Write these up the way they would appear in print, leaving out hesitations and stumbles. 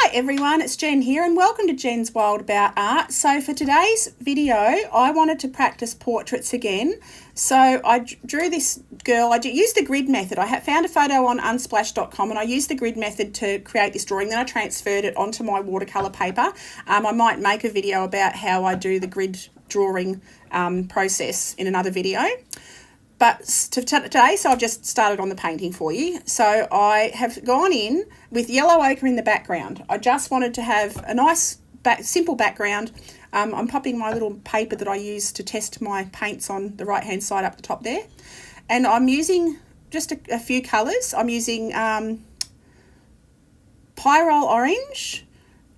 Hi everyone, it's Jen here and welcome to Jen's World About Art. So for today's video, I wanted to practice portraits again. So I drew this girl. I used the grid method. I found a photo on unsplash.com and I used the grid method to create this drawing. Then I transferred it onto my watercolour paper. I might make a video about how I do the grid drawing process in another video. But today, so I've just started on the painting for you. So I have gone in with yellow ochre in the background. I just wanted to have a nice, simple background. I'm popping my little paper that I use to test my paints on the right-hand side up the top there. And I'm using just a few colours. I'm using Pyrrole Orange,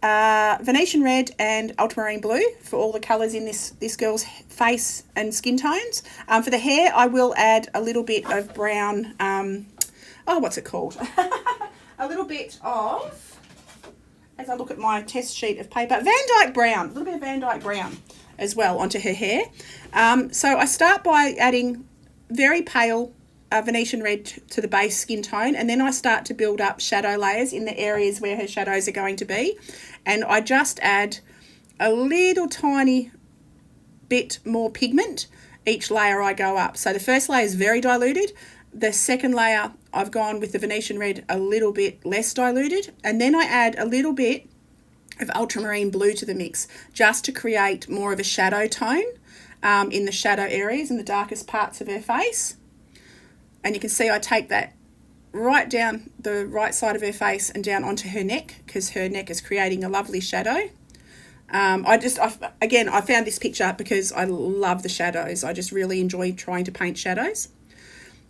Venetian Red and Ultramarine Blue for all the colours in this girl's face and skin tones. For the hair, I will add a little bit of brown, what's it called? A little bit of, as I look at my test sheet of paper, Van Dyke Brown, a little bit of Van Dyke Brown as well onto her hair. So I start by adding very pale Venetian Red to the base skin tone, and then I start to build up shadow layers in the areas where her shadows are going to be, and I just add a little tiny bit more pigment each layer I go up. So the first layer is very diluted, the second layer I've gone with the Venetian Red a little bit less diluted, and then I add a little bit of ultramarine blue to the mix just to create more of a shadow tone in the shadow areas in the darkest parts of her face. And you can see I take that right down the right side of her face and down onto her neck, because her neck is creating a lovely shadow. I found this picture because I love the shadows. I just really enjoy trying to paint shadows.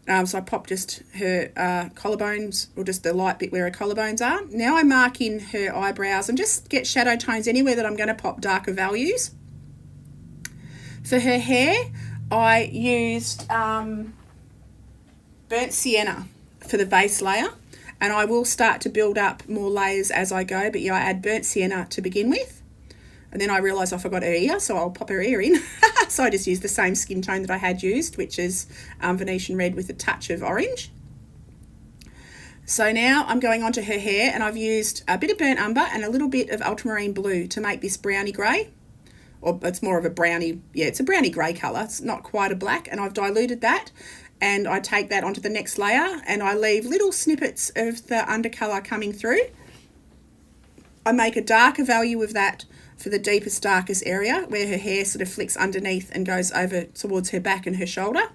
So I pop just her collarbones, or just the light bit where her collarbones are. Now I mark in her eyebrows and just get shadow tones anywhere that I'm going to pop darker values. For her hair, I used burnt sienna for the base layer, and I will start to build up more layers as I go, but yeah, I add burnt sienna to begin with, and then I realise I forgot her ear, so I'll pop her ear in. So I just use the same skin tone that I had used, which is Venetian Red with a touch of orange. So now I'm going on to her hair, and I've used a bit of burnt umber and a little bit of ultramarine blue to make this browny grey, or it's more of a browny, it's a browny grey colour, it's not quite a black, and I've diluted that. And I take that onto the next layer and I leave little snippets of the undercolour coming through. I make a darker value of that for the deepest, darkest area where her hair sort of flicks underneath and goes over towards her back and her shoulder.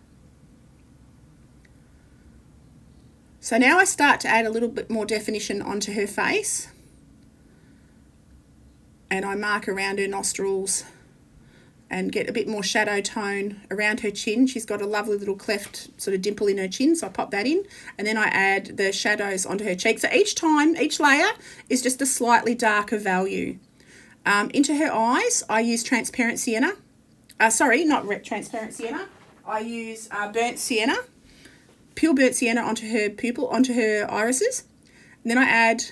So now I start to add a little bit more definition onto her face. And I mark around her nostrils and get a bit more shadow tone around her chin. She's got a lovely little cleft sort of dimple in her chin, so I pop that in, and then I add the shadows onto her cheeks. So each layer is just a slightly darker value. Into her eyes, I use transparent sienna. Transparent sienna. I use burnt sienna, pure burnt sienna onto her pupil, onto her irises. And then I add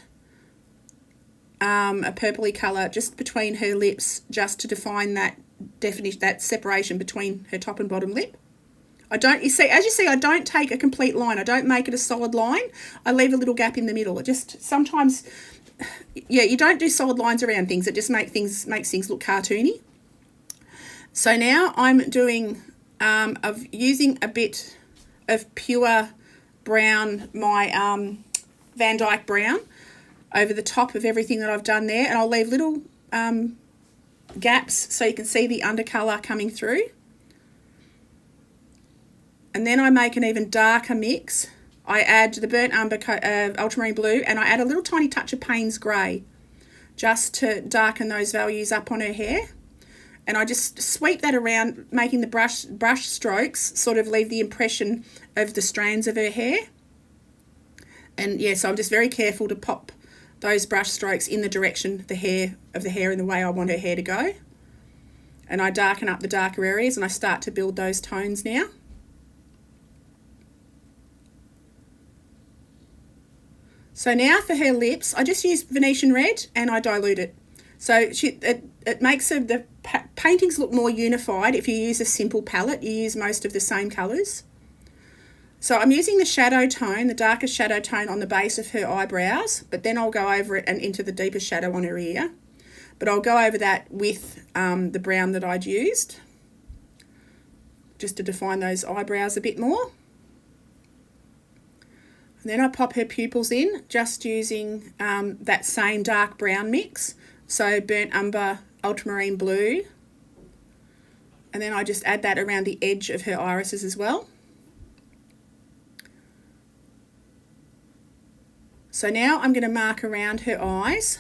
a purpley colour just between her lips, just to define that definition, that separation between her top and bottom lip. As you see, I don't take a complete line. I don't make it a solid line. I leave a little gap in the middle. It just sometimes, you don't do solid lines around things. It just makes things look cartoony. So now I'm doing, of using a bit of pure brown, my Van Dyke Brown, over the top of everything that I've done there, and I'll leave little gaps so you can see the undercolour coming through. And then I make an even darker mix. I add the burnt umber, ultramarine blue, and I add a little tiny touch of Payne's grey just to darken those values up on her hair. And I just sweep that around, making the brush strokes sort of leave the impression of the strands of her hair. And yeah, so I'm just very careful to pop those brush strokes in the direction of the hair in the way I want her hair to go. And I darken up the darker areas and I start to build those tones now. So now for her lips, I just use Venetian Red and I dilute it. So it makes the paintings look more unified if you use a simple palette. You use most of the same colours. So I'm using the shadow tone, the darkest shadow tone on the base of her eyebrows, but then I'll go over it and into the deepest shadow on her ear. But I'll go over that with the brown that I'd used, just to define those eyebrows a bit more. And then I pop her pupils in, just using that same dark brown mix. So burnt umber, ultramarine blue. And then I just add that around the edge of her irises as well. So now I'm going to mark around her eyes,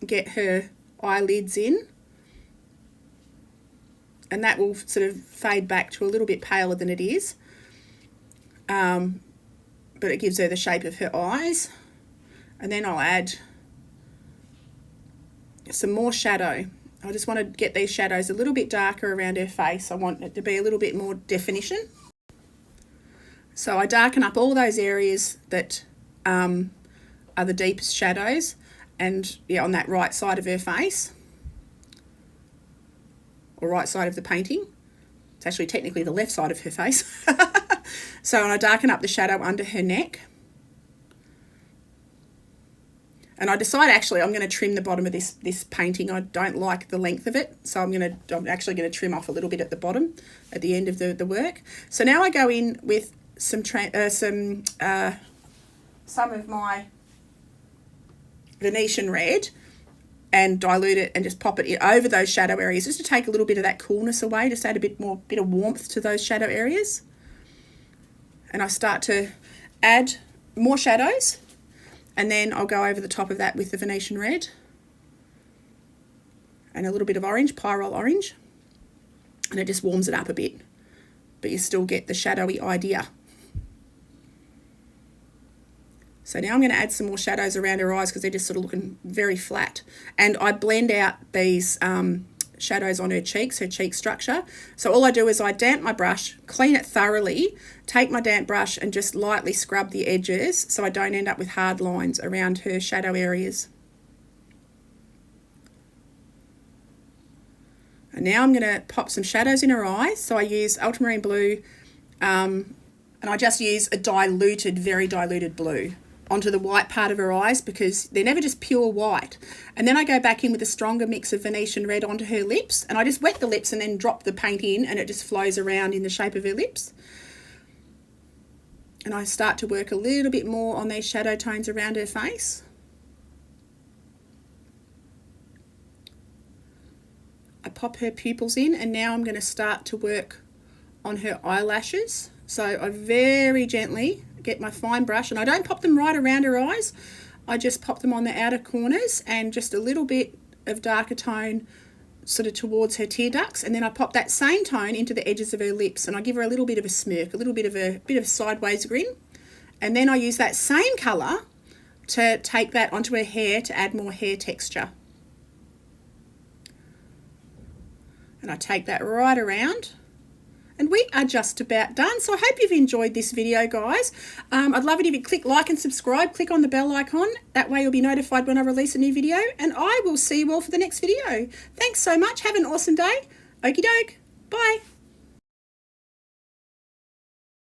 get her eyelids in. And that will sort of fade back to a little bit paler than it is. But it gives her the shape of her eyes. And then I'll add some more shadow. I just want to get these shadows a little bit darker around her face. I want it to be a little bit more definition. So I darken up all those areas that are the deepest shadows, and yeah, on that right side of her face, or right side of the painting. It's actually technically the left side of her face. So and I darken up the shadow under her neck. And I decide actually I'm going to trim the bottom of this painting. I don't like the length of it, so I'm actually going to trim off a little bit at the bottom, at the end of the work. So now I go in with some of my Venetian red and dilute it and just pop it over those shadow areas, just to take a little bit of that coolness away, just add a bit of warmth to those shadow areas. And I start to add more shadows, and then I'll go over the top of that with the Venetian red and a little bit of orange, pyrrole orange, and it just warms it up a bit, but you still get the shadowy idea. So now I'm going to add some more shadows around her eyes because they're just sort of looking very flat. And I blend out these shadows on her cheeks, her cheek structure. So all I do is I damp my brush, clean it thoroughly, take my damp brush and just lightly scrub the edges so I don't end up with hard lines around her shadow areas. And now I'm going to pop some shadows in her eyes. So I use ultramarine blue and I just use a diluted, very diluted blue onto the white part of her eyes because they're never just pure white. And then I go back in with a stronger mix of Venetian red onto her lips, and I just wet the lips and then drop the paint in, and it just flows around in the shape of her lips. And I start to work a little bit more on these shadow tones around her face. I pop her pupils in, and now I'm going to start to work on her eyelashes. So I very gently get my fine brush, and I don't pop them right around her eyes. I just pop them on the outer corners and just a little bit of darker tone sort of towards her tear ducts, and then I pop that same tone into the edges of her lips, and I give her a little bit of a smirk, a little bit of a sideways grin, and then I use that same colour to take that onto her hair to add more hair texture. And I take that right around. And we are just about done. So I hope you've enjoyed this video, guys. I'd love it if you click like and subscribe. Click on the bell icon. That way you'll be notified when I release a new video. And I will see you all for the next video. Thanks so much. Have an awesome day. Okie doke. Bye.